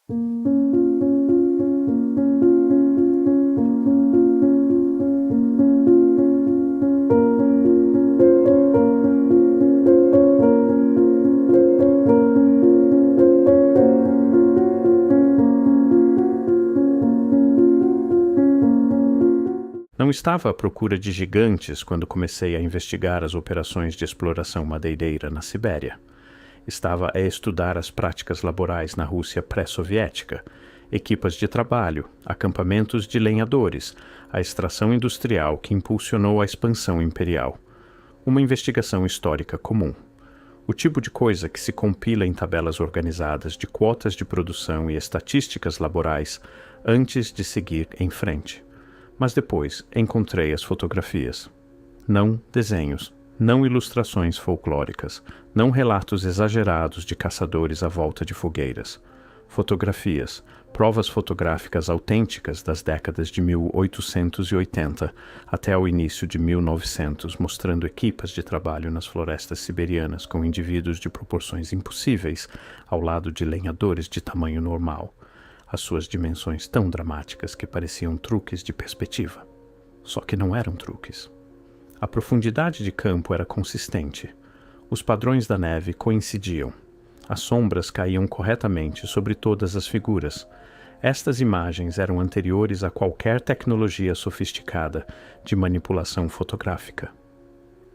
Não estava à procura de gigantes quando comecei a investigar as operações de exploração madeireira na Sibéria. Estava a estudar as práticas laborais na Rússia pré-soviética, equipas de trabalho, acampamentos de lenhadores, a extração industrial que impulsionou a expansão imperial. Uma investigação histórica comum. O tipo de coisa que se compila em tabelas organizadas de quotas de produção e estatísticas laborais antes de seguir em frente. Mas depois encontrei as fotografias. Não desenhos, não ilustrações folclóricas, não relatos exagerados de caçadores à volta de fogueiras. Fotografias, provas fotográficas autênticas das décadas de 1880 até o início de 1900, mostrando equipas de trabalho nas florestas siberianas com indivíduos de proporções impossíveis ao lado de lenhadores de tamanho normal. As suas dimensões tão dramáticas que pareciam truques de perspectiva. Só que não eram truques. A profundidade de campo era consistente. Os padrões da neve coincidiam. As sombras caíam corretamente sobre todas as figuras. Estas imagens eram anteriores a qualquer tecnologia sofisticada de manipulação fotográfica.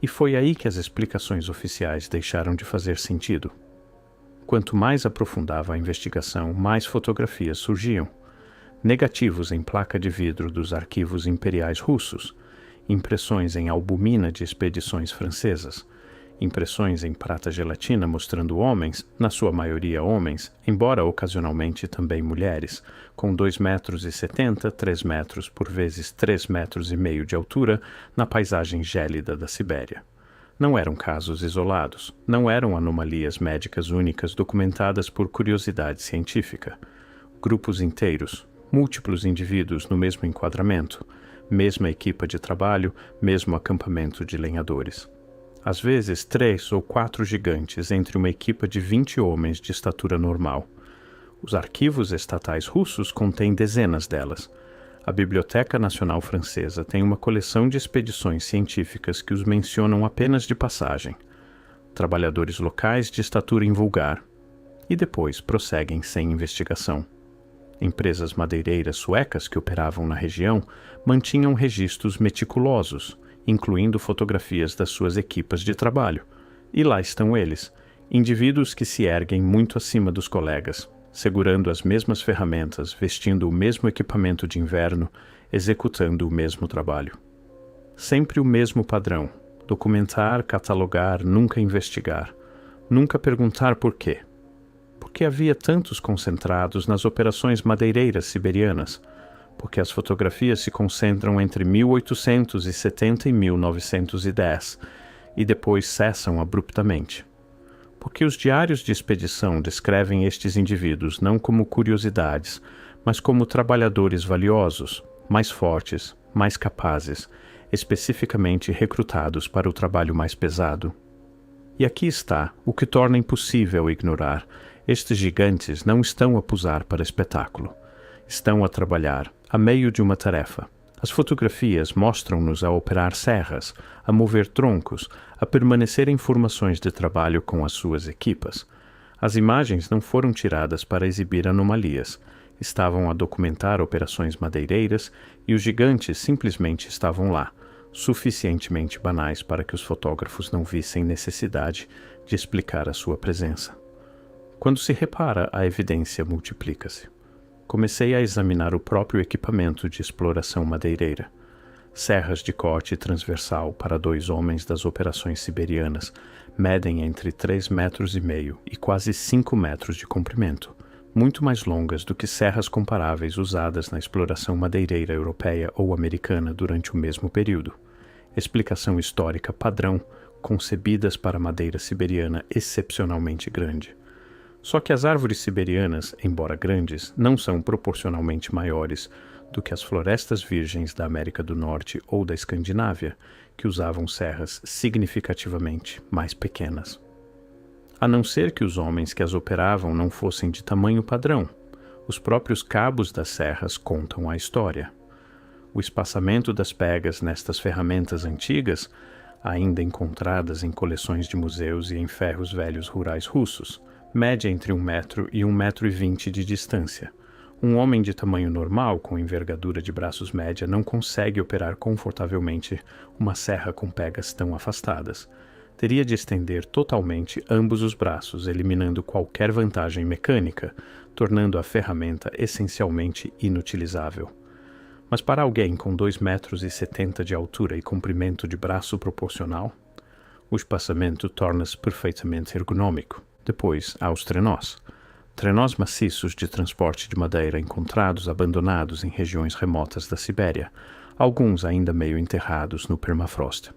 E foi aí que as explicações oficiais deixaram de fazer sentido. Quanto mais aprofundava a investigação, mais fotografias surgiam. Negativos em placa de vidro dos arquivos imperiais russos, impressões em albumina de expedições francesas, impressões em prata gelatina mostrando homens, na sua maioria homens, embora ocasionalmente também mulheres, com 2,70 m, 3 metros por vezes 3,5 metros de altura na paisagem gélida da Sibéria. Não eram casos isolados, não eram anomalias médicas únicas documentadas por curiosidade científica. Grupos inteiros, múltiplos indivíduos no mesmo enquadramento, mesma equipa de trabalho, mesmo acampamento de lenhadores. Às vezes 3 ou 4 gigantes entre uma equipa de 20 homens de estatura normal. Os arquivos estatais russos contêm dezenas delas. A Biblioteca Nacional Francesa tem uma coleção de expedições científicas que os mencionam apenas de passagem. Trabalhadores locais de estatura invulgar. E depois prosseguem sem investigação. Empresas madeireiras suecas que operavam na região mantinham registros meticulosos, incluindo fotografias das suas equipas de trabalho. E lá estão eles, indivíduos que se erguem muito acima dos colegas, segurando as mesmas ferramentas, vestindo o mesmo equipamento de inverno, executando o mesmo trabalho. Sempre o mesmo padrão: documentar, catalogar, nunca investigar, nunca perguntar por quê. Porque havia tantos concentrados nas operações madeireiras siberianas? Porque as fotografias se concentram entre 1870 e 1910 e depois cessam abruptamente. Porque os diários de expedição descrevem estes indivíduos não como curiosidades, mas como trabalhadores valiosos, mais fortes, mais capazes, especificamente recrutados para o trabalho mais pesado. E aqui está o que torna impossível ignorar: estes gigantes não estão a posar para espetáculo. Estão a trabalhar, a meio de uma tarefa. As fotografias mostram-nos a operar serras, a mover troncos, a permanecer em formações de trabalho com as suas equipas. As imagens não foram tiradas para exibir anomalias. Estavam a documentar operações madeireiras e os gigantes simplesmente estavam lá, suficientemente banais para que os fotógrafos não vissem necessidade de explicar a sua presença. Quando se repara, a evidência multiplica-se. Comecei a examinar o próprio equipamento de exploração madeireira. Serras de corte transversal para 2 homens das operações siberianas medem entre 3,5 metros e quase 5 metros de comprimento, muito mais longas do que serras comparáveis usadas na exploração madeireira europeia ou americana durante o mesmo período. Explicação histórica padrão, concebidas para madeira siberiana excepcionalmente grande. Só que as árvores siberianas, embora grandes, não são proporcionalmente maiores do que as florestas virgens da América do Norte ou da Escandinávia, que usavam serras significativamente mais pequenas. A não ser que os homens que as operavam não fossem de tamanho padrão. Os próprios cabos das serras contam a história. O espaçamento das pegas nestas ferramentas antigas, ainda encontradas em coleções de museus e em ferros velhos rurais russos, mede entre 1 metro e 1,20 m de distância. Um homem de tamanho normal, com envergadura de braços média, não consegue operar confortavelmente uma serra com pegas tão afastadas. Teria de estender totalmente ambos os braços, eliminando qualquer vantagem mecânica, tornando a ferramenta essencialmente inutilizável. Mas para alguém com 2,70 m de altura e comprimento de braço proporcional, o espaçamento torna-se perfeitamente ergonômico. Depois, há os trenós. Trenós maciços de transporte de madeira encontrados abandonados em regiões remotas da Sibéria, alguns ainda meio enterrados no permafrost.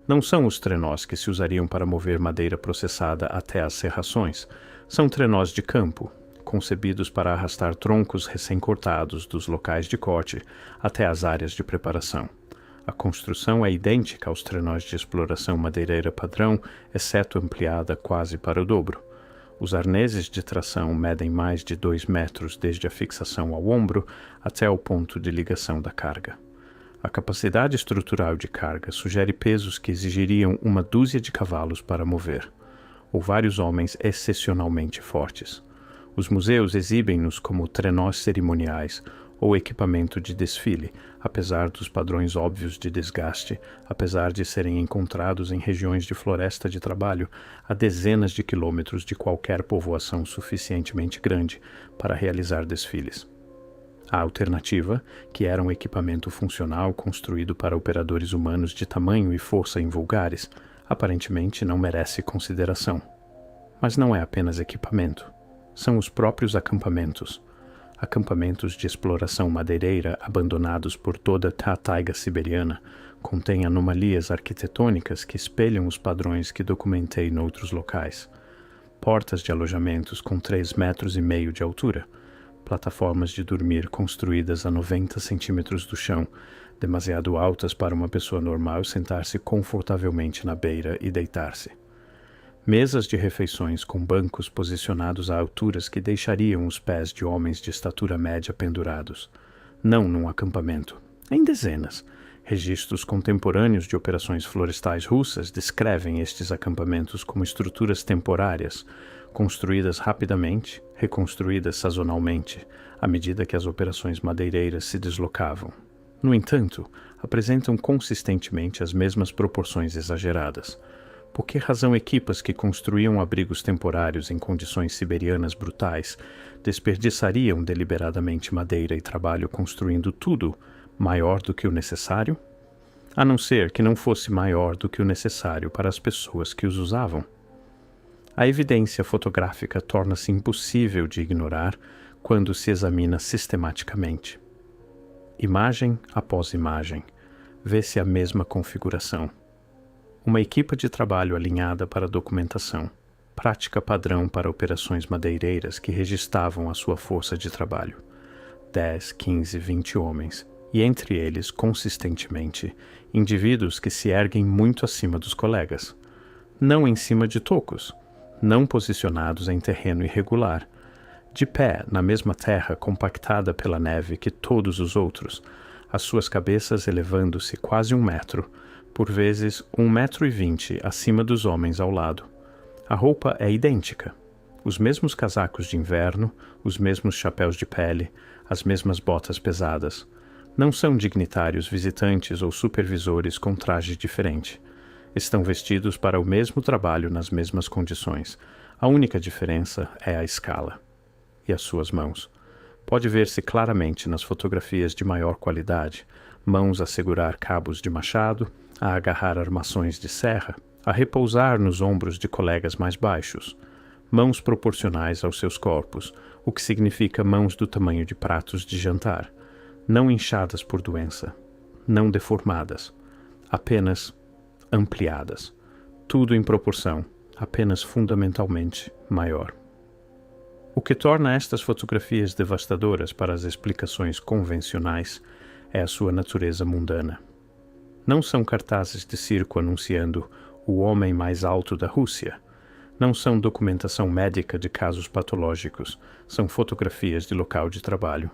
Não são os trenós que se usariam para mover madeira processada até as serrações, são trenós de campo, concebidos para arrastar troncos recém-cortados dos locais de corte até as áreas de preparação. A construção é idêntica aos trenós de exploração madeireira padrão, exceto ampliada quase para o dobro. Os arneses de tração medem mais de 2 metros desde a fixação ao ombro até o ponto de ligação da carga. A capacidade estrutural de carga sugere pesos que exigiriam 1 dúzia de cavalos para mover, ou vários homens excepcionalmente fortes. Os museus exibem-nos como trenós cerimoniais ou equipamento de desfile, apesar dos padrões óbvios de desgaste, apesar de serem encontrados em regiões de floresta de trabalho a dezenas de quilômetros de qualquer povoação suficientemente grande para realizar desfiles. A alternativa, que era um equipamento funcional construído para operadores humanos de tamanho e força invulgares, aparentemente não merece consideração. Mas não é apenas equipamento. São os próprios acampamentos. Acampamentos de exploração madeireira abandonados por toda a taiga siberiana contêm anomalias arquitetônicas que espelham os padrões que documentei noutros locais. Portas de alojamentos com 3,5 metros de altura, plataformas de dormir construídas a 90 centímetros do chão, demasiado altas para uma pessoa normal sentar-se confortavelmente na beira e deitar-se. Mesas de refeições com bancos posicionados a alturas que deixariam os pés de homens de estatura média pendurados. Não num acampamento, em dezenas. Registros contemporâneos de operações florestais russas descrevem estes acampamentos como estruturas temporárias, construídas rapidamente, reconstruídas sazonalmente, à medida que as operações madeireiras se deslocavam. No entanto, apresentam consistentemente as mesmas proporções exageradas. Por que razão equipas que construíam abrigos temporários em condições siberianas brutais desperdiçariam deliberadamente madeira e trabalho construindo tudo maior do que o necessário? A não ser que não fosse maior do que o necessário para as pessoas que os usavam. A evidência fotográfica torna-se impossível de ignorar quando se examina sistematicamente. Imagem após imagem, vê-se a mesma configuração. Uma equipa de trabalho alinhada para documentação, prática padrão para operações madeireiras que registavam a sua força de trabalho. 10, 15, 20 homens, e entre eles, consistentemente, indivíduos que se erguem muito acima dos colegas. Não em cima de tocos, não posicionados em terreno irregular, de pé na mesma terra compactada pela neve que todos os outros, as suas cabeças elevando-se quase 1 metro, por vezes 1,20 m acima dos homens ao lado. A roupa é idêntica. Os mesmos casacos de inverno, os mesmos chapéus de pele, as mesmas botas pesadas. Não são dignitários visitantes ou supervisores com traje diferente. Estão vestidos para o mesmo trabalho nas mesmas condições. A única diferença é a escala. E as suas mãos. Pode ver-se claramente nas fotografias de maior qualidade, mãos a segurar cabos de machado, a agarrar armações de serra, a repousar nos ombros de colegas mais baixos. Mãos proporcionais aos seus corpos, o que significa mãos do tamanho de pratos de jantar, não inchadas por doença, não deformadas, apenas ampliadas. Tudo em proporção, apenas fundamentalmente maior. O que torna estas fotografias devastadoras para as explicações convencionais é a sua natureza mundana. Não são cartazes de circo anunciando o homem mais alto da Rússia. Não são documentação médica de casos patológicos, são fotografias de local de trabalho,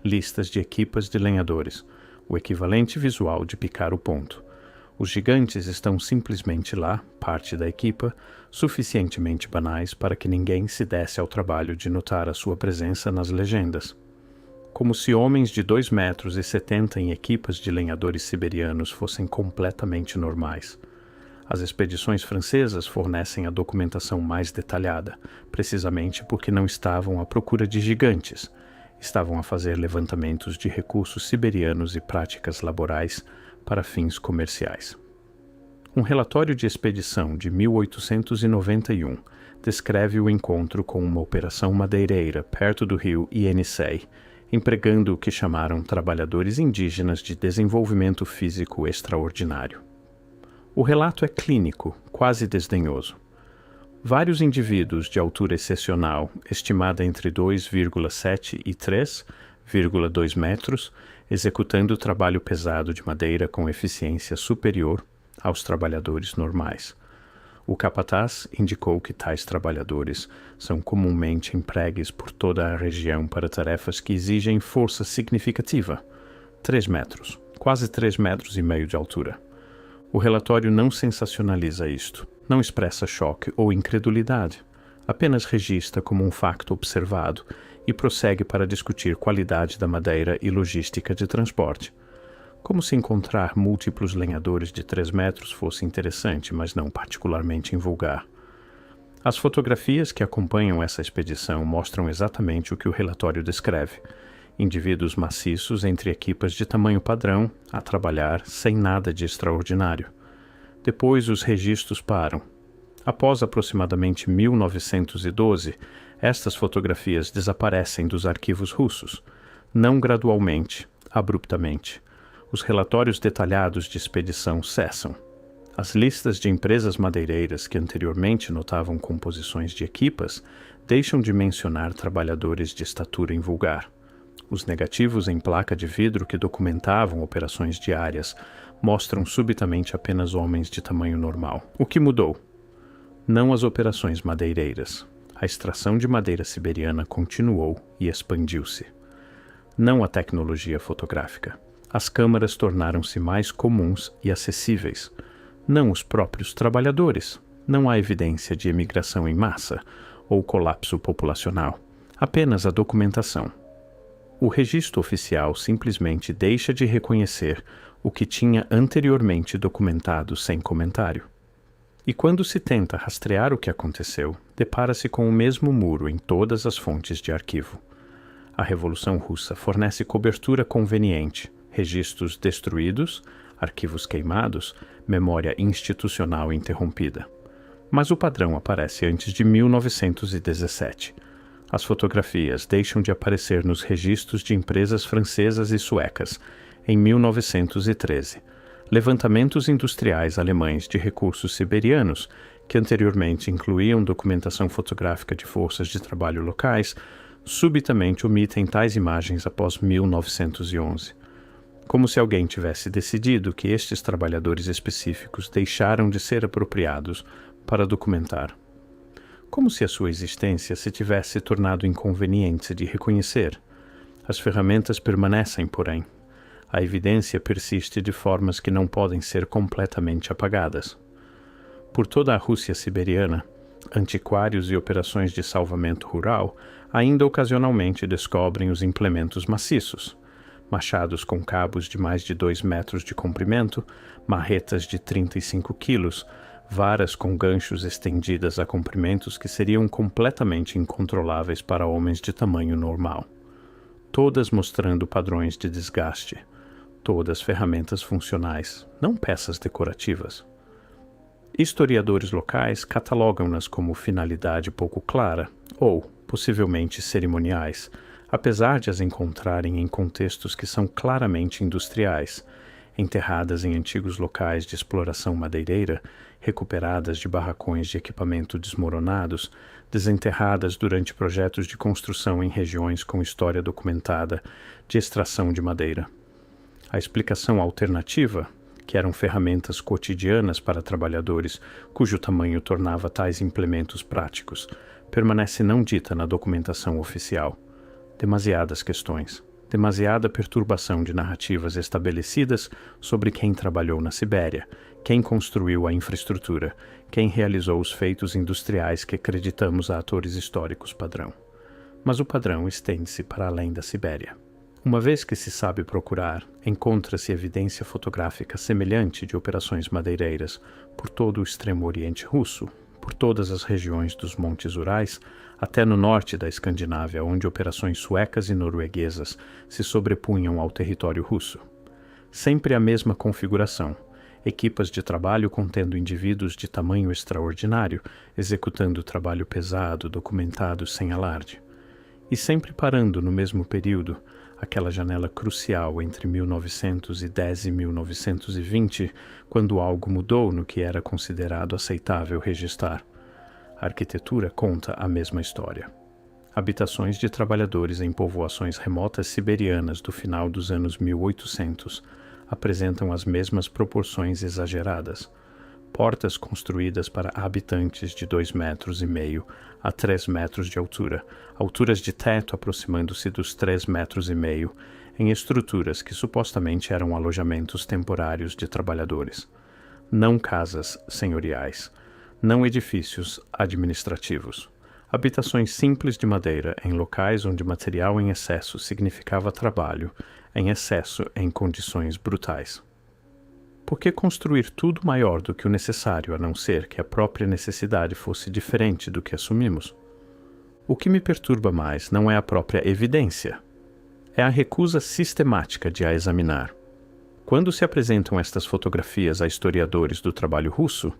listas de equipas de lenhadores, o equivalente visual de picar o ponto. Os gigantes estão simplesmente lá, parte da equipa, suficientemente banais para que ninguém se desse ao trabalho de notar a sua presença nas legendas. Como se homens de 2,70 metros em equipas de lenhadores siberianos fossem completamente normais. As expedições francesas fornecem a documentação mais detalhada, precisamente porque não estavam à procura de gigantes. Estavam a fazer levantamentos de recursos siberianos e práticas laborais para fins comerciais. Um relatório de expedição de 1891 descreve o encontro com uma operação madeireira perto do rio Yenisei, empregando o que chamaram trabalhadores indígenas de desenvolvimento físico extraordinário. O relato é clínico, quase desdenhoso. Vários indivíduos de altura excepcional, estimada entre 2,7 e 3,2 metros, executando trabalho pesado de madeira com eficiência superior aos trabalhadores normais. O capataz indicou que tais trabalhadores são comumente empregues por toda a região para tarefas que exigem força significativa. 3 metros, quase 3,5 metros de altura. O relatório não sensacionaliza isto, não expressa choque ou incredulidade, apenas registra como um facto observado e prossegue para discutir qualidade da madeira e logística de transporte. Como se encontrar múltiplos lenhadores de 3 metros fosse interessante, mas não particularmente invulgar. As fotografias que acompanham essa expedição mostram exatamente o que o relatório descreve. Indivíduos maciços entre equipas de tamanho padrão, a trabalhar sem nada de extraordinário. Depois os registros param. Após aproximadamente 1912, estas fotografias desaparecem dos arquivos russos, não gradualmente, abruptamente. Os relatórios detalhados de expedição cessam. As listas de empresas madeireiras que anteriormente notavam composições de equipas deixam de mencionar trabalhadores de estatura invulgar. Os negativos em placa de vidro que documentavam operações diárias mostram subitamente apenas homens de tamanho normal. O que mudou? Não as operações madeireiras. A extração de madeira siberiana continuou e expandiu-se. Não a tecnologia fotográfica. As câmaras tornaram-se mais comuns e acessíveis. Não os próprios trabalhadores. Não há evidência de emigração em massa ou colapso populacional. Apenas a documentação. O registro oficial simplesmente deixa de reconhecer o que tinha anteriormente documentado sem comentário. E quando se tenta rastrear o que aconteceu, depara-se com o mesmo muro em todas as fontes de arquivo. A Revolução Russa fornece cobertura conveniente, registros destruídos, arquivos queimados, memória institucional interrompida. Mas o padrão aparece antes de 1917. As fotografias deixam de aparecer nos registros de empresas francesas e suecas em 1913. Levantamentos industriais alemães de recursos siberianos, que anteriormente incluíam documentação fotográfica de forças de trabalho locais, subitamente omitem tais imagens após 1911. Como se alguém tivesse decidido que estes trabalhadores específicos deixaram de ser apropriados para documentar. Como se a sua existência se tivesse tornado inconveniente de reconhecer. As ferramentas permanecem, porém. A evidência persiste de formas que não podem ser completamente apagadas. Por toda a Rússia siberiana, antiquários e operações de salvamento rural ainda ocasionalmente descobrem os implementos maciços. Machados com cabos de mais de 2 metros de comprimento, marretas de 35 quilos, varas com ganchos estendidas a comprimentos que seriam completamente incontroláveis para homens de tamanho normal. Todas mostrando padrões de desgaste. Todas ferramentas funcionais, não peças decorativas. Historiadores locais catalogam-nas como finalidade pouco clara ou, possivelmente, cerimoniais, apesar de as encontrarem em contextos que são claramente industriais, enterradas em antigos locais de exploração madeireira, recuperadas de barracões de equipamento desmoronados, desenterradas durante projetos de construção em regiões com história documentada de extração de madeira. A explicação alternativa, que eram ferramentas cotidianas para trabalhadores cujo tamanho tornava tais implementos práticos, permanece não dita na documentação oficial. Demasiadas questões, demasiada perturbação de narrativas estabelecidas sobre quem trabalhou na Sibéria, quem construiu a infraestrutura, quem realizou os feitos industriais que acreditamos a atores históricos padrão. Mas o padrão estende-se para além da Sibéria. Uma vez que se sabe procurar, encontra-se evidência fotográfica semelhante de operações madeireiras por todo o extremo oriente russo, por todas as regiões dos Montes Urais, até no norte da Escandinávia, onde operações suecas e norueguesas se sobrepunham ao território russo. Sempre a mesma configuração, equipas de trabalho contendo indivíduos de tamanho extraordinário, executando trabalho pesado, documentado sem alarde. E sempre parando no mesmo período, aquela janela crucial entre 1910 e 1920, quando algo mudou no que era considerado aceitável registrar. A arquitetura conta a mesma história. Habitações de trabalhadores em povoações remotas siberianas do final dos anos 1800 apresentam as mesmas proporções exageradas. Portas construídas para habitantes de 2,5 metros a 3 metros de altura, alturas de teto aproximando-se dos 3,5 metros, em estruturas que supostamente eram alojamentos temporários de trabalhadores. Não casas senhoriais, não edifícios administrativos. Habitações simples de madeira em locais onde material em excesso significava trabalho, em excesso em condições brutais. Por que construir tudo maior do que o necessário, a não ser que a própria necessidade fosse diferente do que assumimos? O que me perturba mais não é a própria evidência, é a recusa sistemática de a examinar. Quando se apresentam estas fotografias a historiadores do trabalho russo,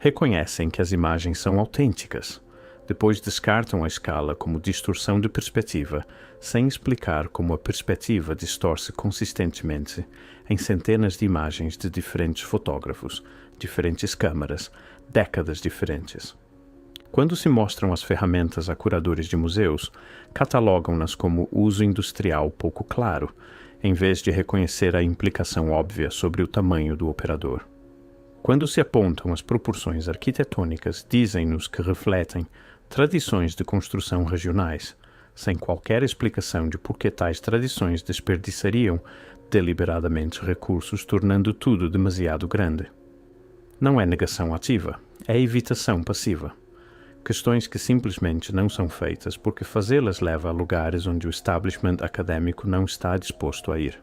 reconhecem que as imagens são autênticas. Depois descartam a escala como distorção de perspectiva, sem explicar como a perspectiva distorce consistentemente em centenas de imagens de diferentes fotógrafos, diferentes câmaras, décadas diferentes. Quando se mostram as ferramentas a curadores de museus, catalogam-nas como uso industrial pouco claro, em vez de reconhecer a implicação óbvia sobre o tamanho do operador. Quando se apontam as proporções arquitetônicas, dizem-nos que refletem tradições de construção regionais, sem qualquer explicação de por que tais tradições desperdiçariam deliberadamente recursos, tornando tudo demasiado grande. Não é negação ativa, é evitação passiva. Questões que simplesmente não são feitas porque fazê-las leva a lugares onde o establishment acadêmico não está disposto a ir.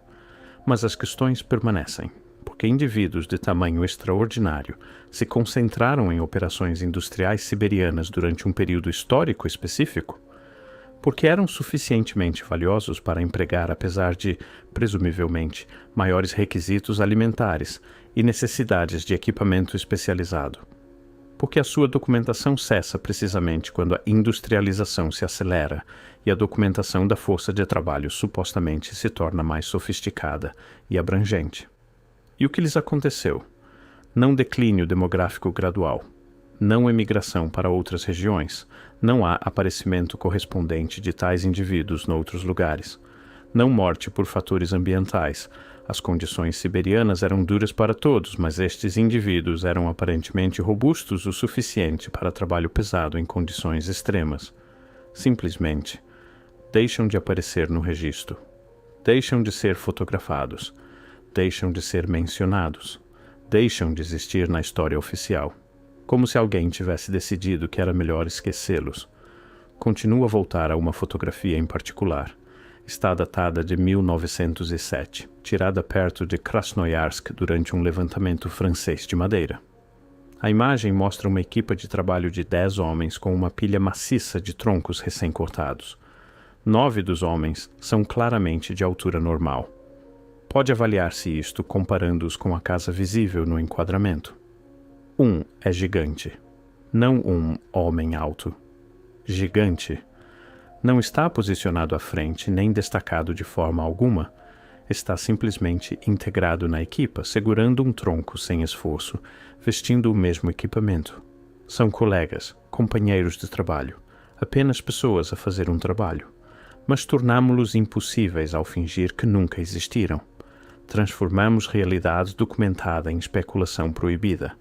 Mas as questões permanecem, porque indivíduos de tamanho extraordinário se concentraram em operações industriais siberianas durante um período histórico específico, porque eram suficientemente valiosos para empregar apesar de, presumivelmente, maiores requisitos alimentares e necessidades de equipamento especializado. Porque a sua documentação cessa precisamente quando a industrialização se acelera e a documentação da força de trabalho supostamente se torna mais sofisticada e abrangente. E o que lhes aconteceu? Não declínio demográfico gradual, não emigração para outras regiões, não há aparecimento correspondente de tais indivíduos noutros lugares, não morte por fatores ambientais. As condições siberianas eram duras para todos, mas estes indivíduos eram aparentemente robustos o suficiente para trabalho pesado em condições extremas. Simplesmente, deixam de aparecer no registro, deixam de ser fotografados, deixam de ser mencionados, deixam de existir na história oficial, como se alguém tivesse decidido que era melhor esquecê-los. Continua a voltar a uma fotografia em particular. Está datada de 1907, tirada perto de Krasnoyarsk durante um levantamento francês de madeira. A imagem mostra uma equipa de trabalho de 10 homens com uma pilha maciça de troncos recém-cortados. 9 dos homens são claramente de altura normal. Pode avaliar-se isto comparando-os com a casa visível no enquadramento. Um é gigante, não um homem alto. Gigante. Não está posicionado à frente nem destacado de forma alguma. Está simplesmente integrado na equipa, segurando um tronco sem esforço, vestindo o mesmo equipamento. São colegas, companheiros de trabalho, apenas pessoas a fazer um trabalho. Mas tornámo-los impossíveis ao fingir que nunca existiram. Transformamos realidade documentada em especulação proibida.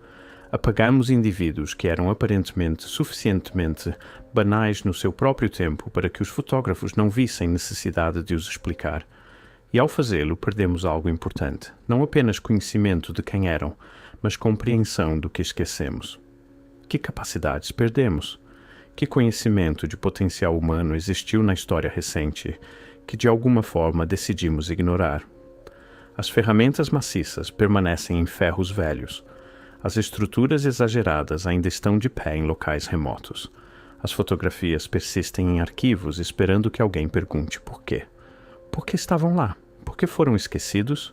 Apagamos indivíduos que eram aparentemente suficientemente banais no seu próprio tempo para que os fotógrafos não vissem necessidade de os explicar. E ao fazê-lo, perdemos algo importante, não apenas conhecimento de quem eram, mas compreensão do que esquecemos. Que capacidades perdemos? Que conhecimento de potencial humano existiu na história recente que de alguma forma decidimos ignorar? As ferramentas maciças permanecem em ferros velhos. As estruturas exageradas ainda estão de pé em locais remotos. As fotografias persistem em arquivos esperando que alguém pergunte por quê. Por que estavam lá? Por que foram esquecidos?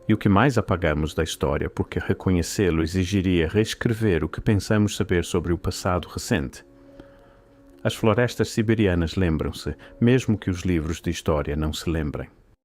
E o que mais apagamos da história porque reconhecê-lo exigiria reescrever o que pensamos saber sobre o passado recente? As florestas siberianas lembram-se, mesmo que os livros de história não se lembrem.